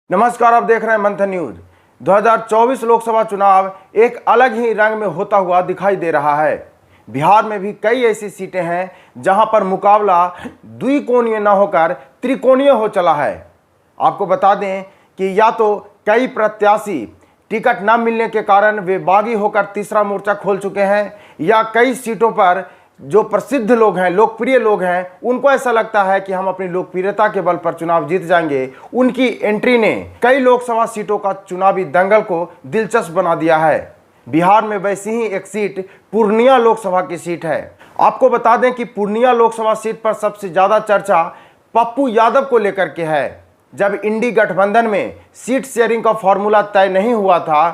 नमस्कार, आप देख रहे हैं मंथन न्यूज। 2024 लोकसभा चुनाव एक अलग ही रंग में होता हुआ दिखाई दे रहा है। बिहार में भी कई ऐसी सीटें हैं जहां पर मुकाबला द्विकोणीय न होकर त्रिकोणीय हो चला है। आपको बता दें कि या तो कई प्रत्याशी टिकट न मिलने के कारण वे बागी होकर तीसरा मोर्चा खोल चुके हैं, या कई सीटों पर जो प्रसिद्ध लोग हैं, लोकप्रिय लोग हैं, उनको ऐसा लगता है कि हम अपनी लोकप्रियता के बल पर चुनाव जीत जाएंगे। उनकी एंट्री ने कई लोकसभा सीटों का चुनावी दंगल को दिलचस्प बना दिया है। बिहार में वैसी ही एक सीट पूर्णिया लोकसभा की सीट है। आपको बता दें कि पूर्णिया लोकसभा सीट पर सबसे ज्यादा चर्चा पप्पू यादव को लेकर के है। जब इंडी गठबंधन में सीट शेयरिंग का फॉर्मूला तय नहीं हुआ था,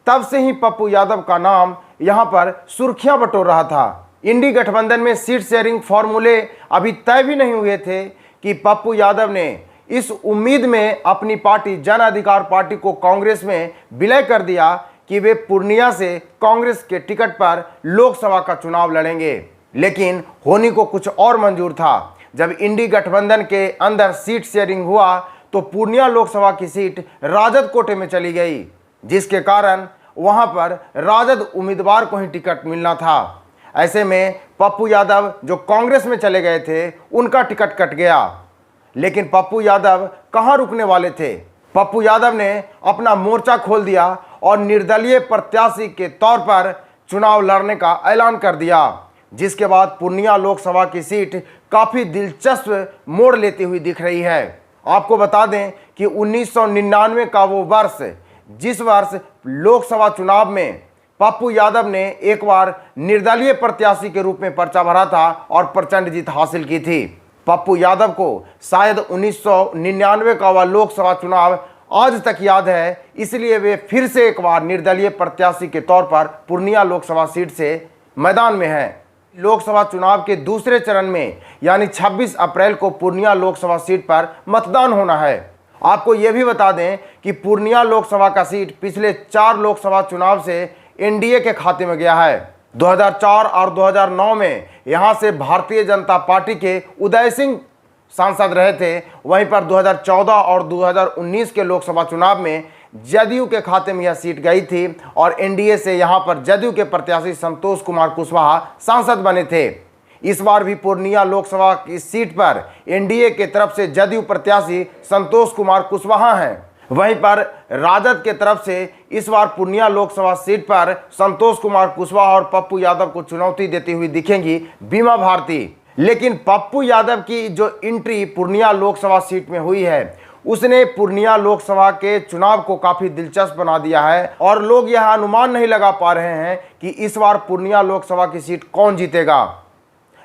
तब से ही पप्पू यादव का नाम यहां पर सुर्खियां बटोर रहा था। इंडी गठबंधन में सीट शेयरिंग फॉर्मूले अभी तय भी नहीं हुए थे कि पप्पू यादव ने इस उम्मीद में अपनी पार्टी जन अधिकार पार्टी को कांग्रेस में विलय कर दिया कि वे पूर्णिया से कांग्रेस के टिकट पर लोकसभा का चुनाव लड़ेंगे। लेकिन होनी को कुछ और मंजूर था। जब इंडी गठबंधन के अंदर सीट शेयरिंग हुआ तो पूर्णिया लोकसभा की सीट राजद कोटे में चली गई, जिसके कारण वहां पर राजद उम्मीदवार को ही टिकट मिलना था। ऐसे में पप्पू यादव जो कांग्रेस में चले गए थे, उनका टिकट कट गया। लेकिन पप्पू यादव कहां रुकने वाले थे? पप्पू यादव ने अपना मोर्चा खोल दिया और निर्दलीय प्रत्याशी के तौर पर चुनाव लड़ने का ऐलान कर दिया, जिसके बाद पूर्णिया लोकसभा की सीट काफी दिलचस्प मोड़ लेती हुई दिख रही है। आपको बता दें कि 1999 का वो वर्ष, जिस वर्ष लोकसभा चुनाव में पप्पू यादव ने एक बार निर्दलीय प्रत्याशी के रूप में पर्चा भरा था और प्रचंड जीत हासिल की थी। पप्पू यादव को शायद 1999 का वह लोकसभा चुनाव आज तक याद है, इसलिए वे फिर से एक बार निर्दलीय प्रत्याशी के तौर पर पूर्णिया लोकसभा सीट से मैदान में हैं। लोकसभा चुनाव के दूसरे चरण में यानी 26 अप्रैल को पूर्णिया लोकसभा सीट पर मतदान होना है। आपको यह भी बता दें कि पूर्णिया लोकसभा का सीट पिछले 4 लोकसभा चुनाव से एनडीए के खाते में गया है। 2004 और 2009 में यहां से भारतीय जनता पार्टी के उदय सिंह सांसद रहे थे। वहीं पर 2014 और 2019 के लोकसभा चुनाव में जदयू के खाते में यह सीट गई थी और एनडीए से यहां पर जदयू के प्रत्याशी संतोष कुमार कुशवाहा सांसद बने थे। इस बार भी पूर्णिया लोकसभा की सीट पर एनडीए के तरफ से जदयू प्रत्याशी संतोष कुमार कुशवाहा हैं। वहीं पर राजद के तरफ से इस बार पूर्णिया लोकसभा सीट पर संतोष कुमार कुशवाहा और पप्पू यादव को चुनौती देती हुई दिखेंगी बीमा भारती। लेकिन पप्पू यादव की जो एंट्री पूर्णिया लोकसभा सीट में हुई है, उसने पूर्णिया लोकसभा के चुनाव को काफी दिलचस्प बना दिया है और लोग यह अनुमान नहीं लगा पा रहे हैं कि इस बार पूर्णिया लोकसभा की सीट कौन जीतेगा।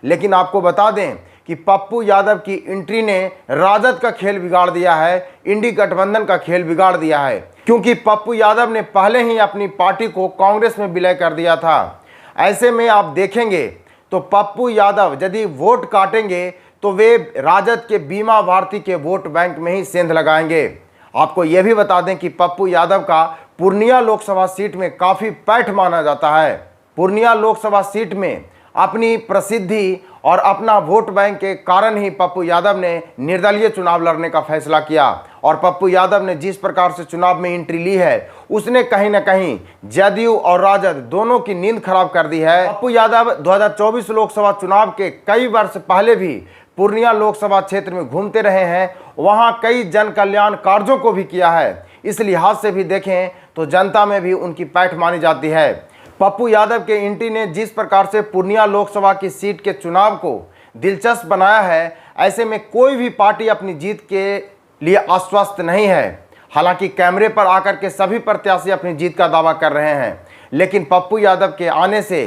लेकिन आपको बता दें कि पप्पू यादव की एंट्री ने राजद का खेल बिगाड़ दिया है, इंडी गठबंधन का खेल बिगाड़ दिया है, क्योंकि पप्पू यादव ने पहले ही अपनी पार्टी को कांग्रेस में विलय कर दिया था। ऐसे में आप देखेंगे तो पप्पू यादव यदि वोट काटेंगे तो वे राजद के बीमा भारती के वोट बैंक में ही सेंध लगाएंगे। आपको यह भी बता दें कि पप्पू यादव का पूर्णिया लोकसभा सीट में काफ़ी पैठ माना जाता है। पूर्णिया लोकसभा सीट में अपनी प्रसिद्धि और अपना वोट बैंक के कारण ही पप्पू यादव ने निर्दलीय चुनाव लड़ने का फैसला किया और पप्पू यादव ने जिस प्रकार से चुनाव में एंट्री ली है, उसने कहीं ना कहीं जदयू और राजद दोनों की नींद खराब कर दी है। पप्पू यादव 2024 लोकसभा चुनाव के कई वर्ष पहले भी पूर्णिया लोकसभा क्षेत्र में घूमते रहे हैं, वहां कई जन कल्याण कार्यों को भी किया है। इस लिहाज से भी देखें तो जनता में भी उनकी पैठ मानी जाती है। पप्पू यादव के एंट्री ने जिस प्रकार से पूर्णिया लोकसभा की सीट के चुनाव को दिलचस्प बनाया है, ऐसे में कोई भी पार्टी अपनी जीत के लिए आश्वस्त नहीं है। हालांकि कैमरे पर आकर के सभी प्रत्याशी अपनी जीत का दावा कर रहे हैं, लेकिन पप्पू यादव के आने से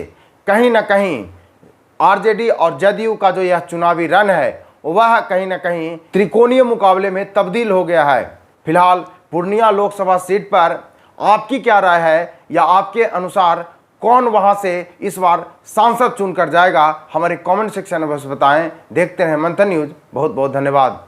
कहीं ना कहीं आरजेडी और जदयू का जो यह चुनावी रण है, वह कहीं ना कहीं त्रिकोणीय मुकाबले में तब्दील हो गया है। फिलहाल पूर्णिया लोकसभा सीट पर आपकी क्या राय है, या आपके अनुसार कौन वहां से इस बार सांसद चुनकर जाएगा? हमारे कमेंट सेक्शन में बस बताएं। देखते हैं मंथन न्यूज। बहुत बहुत धन्यवाद।